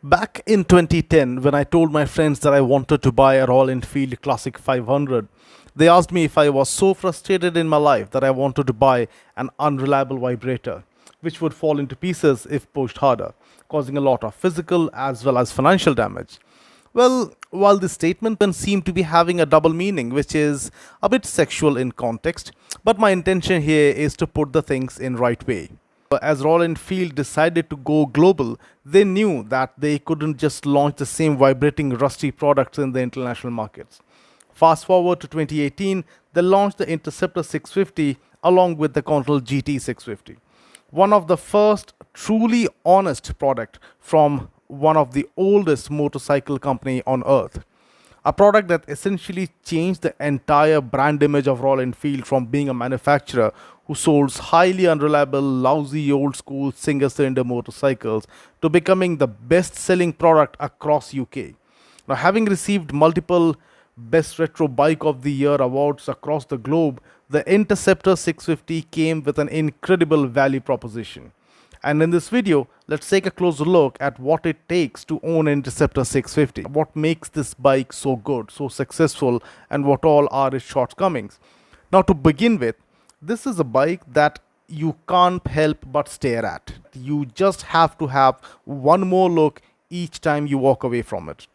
Back in 2010, when I told my friends that I wanted to buy a Royal Enfield Classic 500, they asked me if I was so frustrated in my life that I wanted to buy an unreliable vibrator, which would fall into pieces if pushed harder, causing a lot of physical as well as financial damage. Well, while this statement can seem to be having a double meaning, which is a bit sexual in context, but my intention here is to put the things in right way. As Royal Enfield decided to go global, they knew that they couldn't just launch the same vibrating rusty products in the international markets. Fast forward to 2018, they launched the Interceptor 650 along with the Continental GT 650. One of the first truly honest product from one of the oldest motorcycle company on earth. A product that essentially changed the entire brand image of Royal Enfield from being a manufacturer who sold highly unreliable, lousy old school single cylinder motorcycles to becoming the best selling product across UK. Now, having received multiple Best Retro Bike of the Year awards across the globe, the Interceptor 650 came with an incredible value proposition. And in this video, let's take a closer look at what it takes to own Interceptor 650. What makes this bike so good, so successful, and what all are its shortcomings. Now, to begin with, this is a bike that you can't help but stare at. You just have to have one more look each time you walk away from it.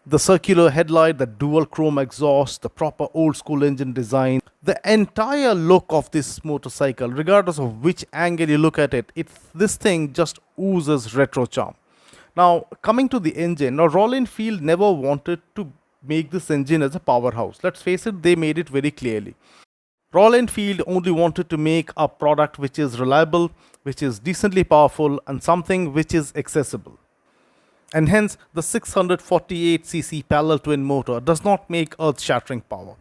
The circular headlight, the dual chrome exhaust, the proper old school engine design, the entire look of this motorcycle, regardless of which angle you look at it, this thing just oozes retro charm. Now, coming to the engine, now Royal Enfield never wanted to make this engine as a powerhouse. Let's face it, they made it very clearly. Royal Enfield only wanted to make a product which is reliable, which is decently powerful, and something which is accessible. And hence, the 648cc parallel twin motor does not make earth-shattering power.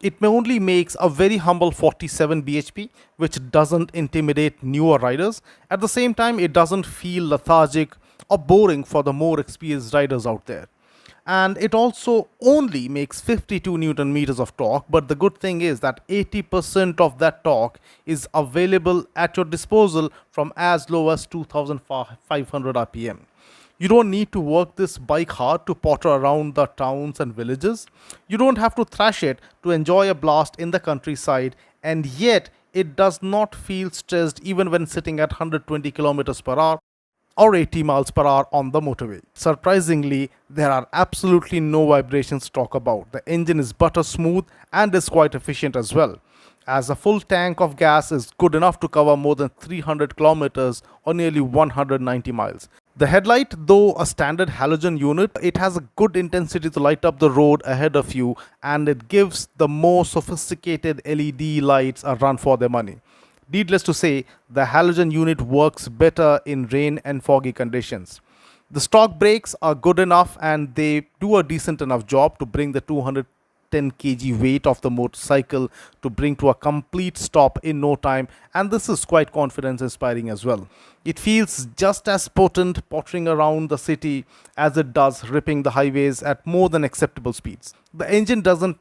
It only makes a very humble 47 bhp, which doesn't intimidate newer riders. At the same time, it doesn't feel lethargic or boring for the more experienced riders out there. And it also only makes 52 newton meters of torque, but the good thing is that 80% of that torque is available at your disposal from as low as 2500 rpm. You don't need to work this bike hard to potter around the towns and villages. You don't have to thrash it to enjoy a blast in the countryside, and yet it does not feel stressed even when sitting at 120 kilometers per hour or 80 miles per hour on the motorway. Surprisingly, there are absolutely no vibrations to talk about. The engine is butter smooth and is quite efficient as well, as a full tank of gas is good enough to cover more than 300 kilometers or nearly 190 miles. The headlight, though a standard halogen unit, it has a good intensity to light up the road ahead of you, and it gives the more sophisticated LED lights a run for their money. Needless to say, the halogen unit works better in rain and foggy conditions. The stock brakes are good enough and they do a decent enough job to bring the 210 kg weight of the motorcycle to bring to a complete stop in no time, and this is quite confidence inspiring as well. It feels just as potent pottering around the city as it does ripping the highways at more than acceptable speeds. The engine doesn't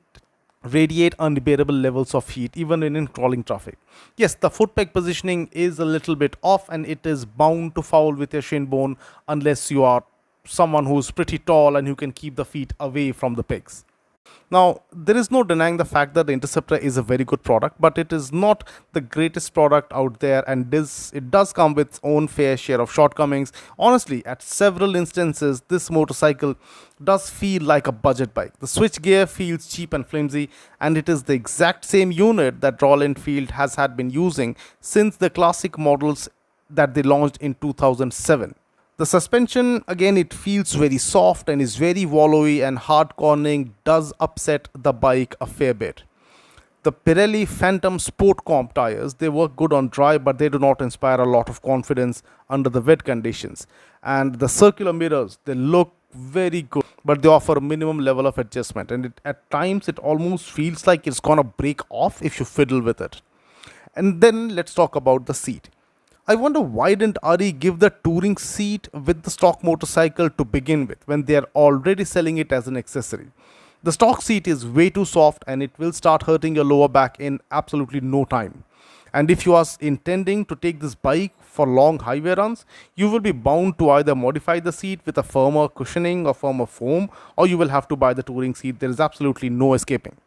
radiate unbearable levels of heat even in crawling traffic. Yes, the foot peg positioning is a little bit off and it is bound to foul with your shin bone unless you are someone who's pretty tall and who can keep the feet away from the pegs. Now, there is no denying the fact that the Interceptor is a very good product, but it is not the greatest product out there, and it does come with its own fair share of shortcomings. Honestly, at several instances, this motorcycle does feel like a budget bike. The switchgear feels cheap and flimsy, and it is the exact same unit that Royal Enfield has been using since the classic models that they launched in 2007. The suspension, again, it feels very soft and is very wallowy, and hard cornering does upset the bike a fair bit. The Pirelli Phantom Sport Comp tires, they work good on dry, but they do not inspire a lot of confidence under the wet conditions. And the circular mirrors, they look very good, but they offer a minimum level of adjustment, and at times it almost feels like it's gonna break off if you fiddle with it. And then let's talk about the seat. I wonder why didn't RE give the touring seat with the stock motorcycle to begin with when they are already selling it as an accessory. The stock seat is way too soft and it will start hurting your lower back in absolutely no time. And if you are intending to take this bike for long highway runs, you will be bound to either modify the seat with a firmer cushioning or firmer foam, or you will have to buy the touring seat. There is absolutely no escaping.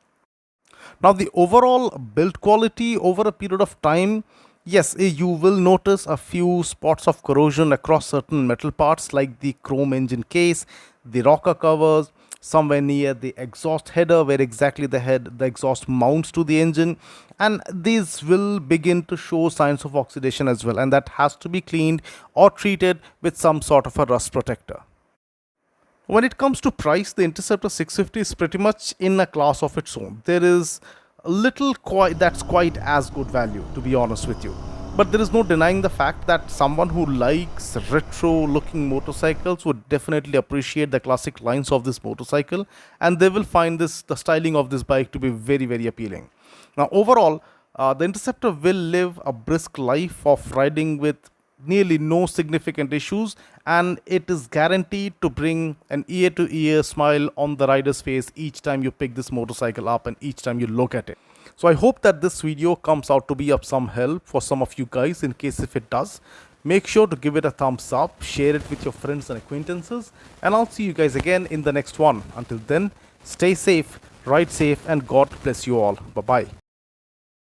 Now, the overall build quality over a period of time, yes, you will notice a few spots of corrosion across certain metal parts like the chrome engine case, the rocker covers, somewhere near the exhaust header where exactly the exhaust mounts to the engine, and these will begin to show signs of oxidation as well, and that has to be cleaned or treated with some sort of a rust protector. When it comes to price, the Interceptor 650 is pretty much in a class of its own. There is a little that's quite as good value, to be honest with you. But there is no denying the fact that someone who likes retro looking motorcycles would definitely appreciate the classic lines of this motorcycle, and they will find the styling of this bike to be very, very appealing. Now, overall, the Interceptor will live a brisk life of riding with nearly no significant issues, and it is guaranteed to bring an ear to ear smile on the rider's face each time you pick this motorcycle up and each time you look at it. So I hope that this video comes out to be of some help for some of you guys. In case if it does, make sure to give it a thumbs up, share it with your friends and acquaintances, and I'll see you guys again in the next one. Until then, stay safe, ride safe, and God bless you all. Bye bye.